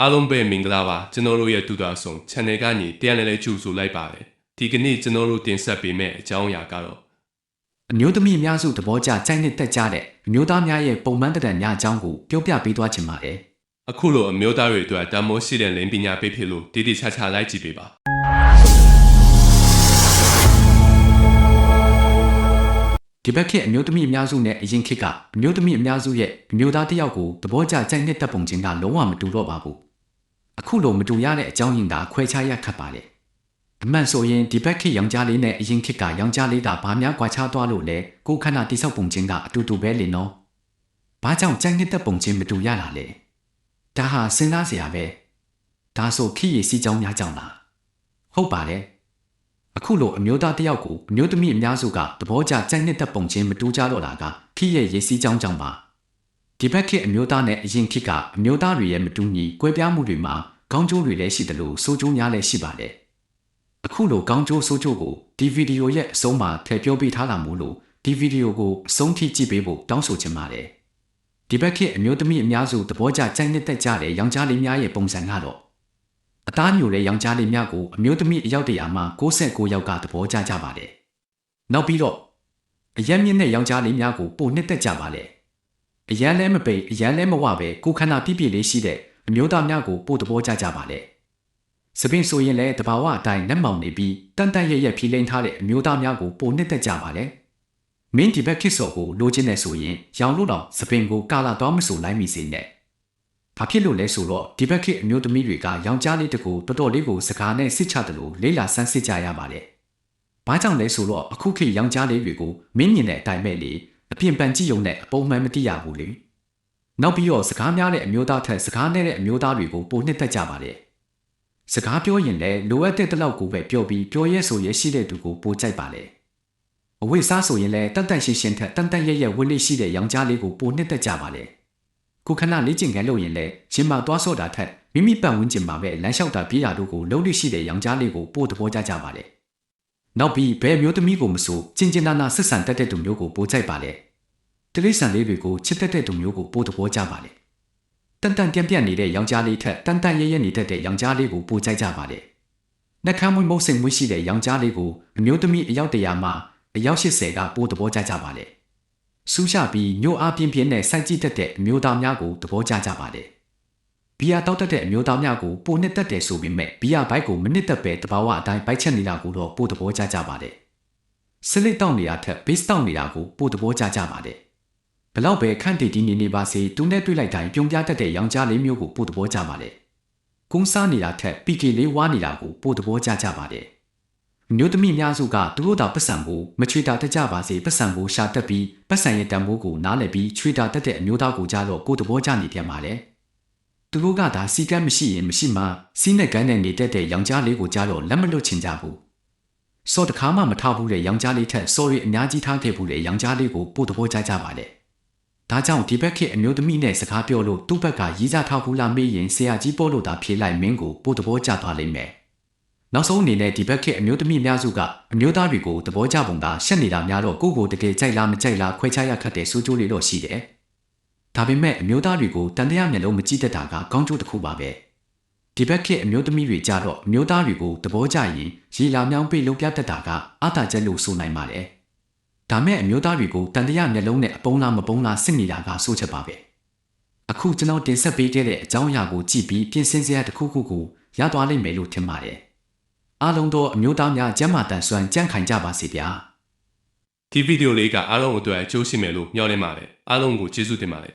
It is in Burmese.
အားလုံးပဲမင်္ဂလာပါကျွန်တော်တို့ရဲ့တူတာဆောင် channel ကနေတရားလည်းကြိုဆိုလိုက်ပါတယ်ဒီကနေ့ကျွန်တော်တို့တင်ဆက်ပေးမယ့်အကြောင်းအရာကတော့အမျိုးသမီးအများစုသဘောကျကြိုက်နှစ်သက်ကြတဲ့အမျိုးသားများရဲ့ပုံမှန်တန်ညအကြောင်းကိုပြောပြပေးသွားချင်ပါတယ်အခုလိုအမျိုးသားတွေအတွက်တမိုးရှိတဲ့လိမ်ပညာပေးဖြစ်လို့တည်တည်ချာချာလိုက်ကြည့်ပေးပါဒီဘက်ခေတ်အမျိုးသမီးအများစုနဲ့အရင်ခေတ်ကအမျိုးသမီးအများစုရဲ့အမျိုးသားတစ်ယောက်ကိုသဘောကျကြိုက်နှစ်သက်ပုံချင်းကလုံးဝမတူတော့ပါဘူးအခုလိုမတူရတဲ့အကြောင်းရင်းကခွဲခြားရခတ်ပါတယ်အမှန်ဆိုရင်ဒီဘက်ခေတ်ယောက်ျားလေးနဲ့အရင်ခေတ်ကယောက်ျားလေးကဘာများကွာခြားသွားလို့လဲကိုယ်ခန္ဓာတိဆောက်ပုံချင်းကအတူတူပဲလေနော်ဘာကြောင့်ကြိုက်နှစ်သက်ပုံချင်းမတူရတာလဲဒါဟာစဉ်းစားစရာပဲဒါဆိုခေတ်ရည်စီးကြောင်းများကြောင့်လားဟုတ်ပါတယ်အခုလိုအမျိုးသားတစ်ယောက်ကိုအမျိုးသမီးအများစုကသဘောကျကြိုက်နှစ်သက်ပုံချင်းမတူကြတော့တာကခေတ်ရည်ရည်စီးကြောင်းကြောင့်ပါဒီဘက်ခေတ်အမျိုးသားနဲ့အရင်ခေတ်ကအမျိုးသားတွေရဲ့မတူညီကွဲပြားမှုတွေမှာကောင်းကျိုးတွေလည်းရှိတယ်လို့ဆိုးကျိုးများလည်းရှိပါတယ်အခုလိုကောင်းကျိုးဆိုးကျိုးကိုဒီဗီဒီယိုရဲ့အဆုံးမှာထည့်ပြောပြထားတာမို့လို့ဒီဗီဒီယိုကိုအဆုံးထိကြည့်ပေးဖို့တောင်းဆိုချင်ပါတယ်ဒီဘက်ခေတ်အမျိုးသမီးအများစုသဘောကျကြိုက်နှစ်သက်ကြတဲ့ယောက်ျားလေးများရဲ့ပုံစံကတော့အသားညိုတဲ့ယောက်ျားလေးများကိုအမျိုးသမီးအယောက်တရာမှ69ယောက်ကသဘောကျကြပါတယ်နောက်ပြီးတော့အယမ်းမြင့်တဲ့ယောက်ျားလေးများကိုပိုနှစ်သက်ကြပါလေအယမ်းလဲမပိတ်အယမ်းလဲမဝပဲကိုခန္ဓာပြည့်ပြည့်လေးရှိတဲ့အမျိုးသားများကိုပိုသဘောကျကြပါလေစပင်းဆိုရင်လည်းတဘာဝအတိုင်းလက်မောင်နေပြီးတန်တန်ရရဖြီးလိန်ထားတဲ့အမျိုးသားများကိုပိုနှစ်သက်ကြပါလေမင်းဒီဘက်ခေတ်စော်ကိုလိုချင်နေဆိုရင်ရောင်လို့တော့စပင်းကိုကာလာတော့မဆိုလိုက်မိစေနဲ့ဘာဖြစ်လို့လဲဆိုတော့ဒီဘက်ခေတ်အမျိုးသမီးတွေကယောက်ျားလေးတကူတော်တော်လေးကိုစကားနဲ့စစ်ချတယ်လို့လေးလာဆန်းစစ်ကြရပါတယ်။ဘာကြောင့်လဲဆိုတော့အခုခေတ်ယောက်ျားလေးတွေကိုမင်းမြင်တဲ့အတိုင်းပဲလေအပြင်ပန်ကြည့်ုံနဲ့အပုံမှန်မသိရဘူးလေ။နောက်ပြီးတော့စကားများတဲ့အမျိုးသားထက်စကားနဲ့တဲ့အမျိုးသားတွေကိုပိုနှစ်သက်ကြပါတယ်။စကားပြောရင်လည်းလိုအပ်တဲ့တလောက်ကိုပဲပြောပြီးပြောရဲဆိုရဲရှိတဲ့သူကိုပိုကြိုက်ပါလေ။အဝိစားဆိုရင်လည်းတန်တန်ရှင်းရှင်းထက်တန်တန်ရဲရဲဝတ်လေးရှိတဲ့ယောက်ျားလေးကိုပိုနှစ်သက်ကြပါလေ။ကိုခဏလေးကျင်ကန်လို့ရင်လည်းရှင်မသွားဆော့တာထက်မိမိပတ်ဝန်းကျင်မှာပဲလမ်းလျှောက်တာပြေးတာတို့ကိုလုံးလိရှိတဲ့ယောက်ျားလေးကိုပို့သဘောကျကြပါလေ။နောက်ပြီးဘယ်မျိုးသမီးကိုမဆိုကျင်ကျင်နာနာဆက်ဆံတတ်တဲ့သူမျိုးကိုပို့ကြိုက်ပါလေ။တိရစ္ဆာန်လေးတွေကိုချစ်တတ်တဲ့သူမျိုးကိုပို့သဘောကျပါလေ။တန်တန်ပြန့်ပြန့်နေတဲ့ယောက်ျားလေးထက်တန်တန်ရဲရဲနေတတ်တဲ့ယောက်ျားလေးကိုပို့ကြိုက်ကြပါလေ။နှက်ခမ်းမွေးမုတ်စိမ်မွေးရှိတဲ့ယောက်ျားလေးကိုအမျိုးသမီးအယောက်100မှအယောက်80ကပို့သဘောကျကြပါလေ။ဆူးရှပြီးညိုအားပြင်းပြင်းနဲ့စိုက်ကြည့်တတ်တဲ့အမျိုးသားများကိုသဘောကျကြပါတယ်။ဘီယာတောက်တတ်တဲ့အမျိုးသားများကိုပိုနှစ်သက်တယ်ဆိုပေမဲ့ဘီယာဘိုက်ကိုမနစ်သက်ပဲတဘာဝအတိုင်းဘိုက်ချက်နေတာကိုတော့ပိုသဘောကျကြပါတယ်။စလစ်တောက်နေတာထက်ဘေးစ်တောက်နေတာကိုပိုသဘောကျကြပါတယ်။ဘလောက်ပဲခန့်တီတီနေပါစေသူနဲ့တွေ့လိုက်တိုင်းပြုံပြတတ်တဲ့ယောက်ျားလေးမျိုးကိုပိုသဘောကျပါတယ်။ကုန်းစားနေတာထက်ပီကေလေးဝါနေတာကိုပိုသဘောကျကြပါတယ်။မျိုးသမီးများစုကသူတို့တာပတ်စံကိုမချွေတာတကြပါစေပတ်စံကိုရှာတက်ပြီးပတ်စံရဲ့တံမိုးကိုနားလည်ပြီးချွေတာတက်တဲ့အမျိုးသားကိုကြတော့ကိုယ်တဘောကြနေပြန်ပါလေသူတို့ကဒါစီကမ်းမရှိရင်မရှိမှစီးနဲ့ကန်းနဲ့နေတတ်တဲ့ယောက်ျားလေးကိုကြတော့လက်မလွတ်ချင်ကြဘူးစော်တခါမှမထားဘူးတဲ့ယောက်ျားလေးထက် sorry အများကြီးထားခဲ့ဘူးတဲ့ယောက်ျားလေးကိုပို့တဘောကြကြပါလေဒါကြောင့်ဒီဘက်ခေတ်အမျိုးသမီးနဲ့စကားပြောလို့သူ့ဘက်ကရီးစားထားဘူးလားမေးရင်ဆရာကြီးပို့လို့သာဖြေလိုက်မင်းကိုပို့တဘောကြသွားလိမ့်မယ်နောက်ဆုံးအနေနဲ့ဒီဘက်ခေတ်အမျိုးသမီးများစုကအမျိုးသားတွေကိုသဘောကျပုံကရှက်နေတာများတော့ကိုကိုတကယ်ကြိုက်လားမကြိုက်လားခွဲခြားရခတ်တဲ့ဆိုးကျိုးလေးတော့ရှိတယ်။ဒါပေမဲ့အမျိုးသားတွေကိုတန်တရားမျက်လုံးမကြည့်တတ်တာကကောင်းကျိုးတစ်ခုပါပဲ။ဒီဘက်ခေတ်အမျိုးသမီးတွေကြတော့အမျိုးသားတွေကိုသဘောကျရင်ရီလာမြောင်းပိတ်လုံးပြတတ်တာကအတားကျက်လို့ဆိုနိုင်ပါတယ်။ဒါမဲ့အမျိုးသားတွေကိုတန်တရားမျက်လုံးနဲ့အပုံးလားမပုံးလားစစ်နေတာကဆိုးချက်ပါပဲ။အခုကျွန်တော်တင်ဆက်ပေးခဲ့တဲ့အကြောင်းအရာကိုကြည့်ပြီးပြင်ဆင်စရာတစ်ခုခုကိုရသွားလိမ့်မယ်လို့ထင်ပါတယ်။အားလုံးသောအမျိုးသားများကျမ်းမာတန်ဆွမ်းကြံ့ခိုင်ကြပါစေဗျာဒီဗီဒီယိုလေးကအားလုံးအတွက်အကျိုးရှိမယ်လို့မျှော်လင့်ပါတယ်အားလုံးကိုကျေးဇူးတင်ပါတယ်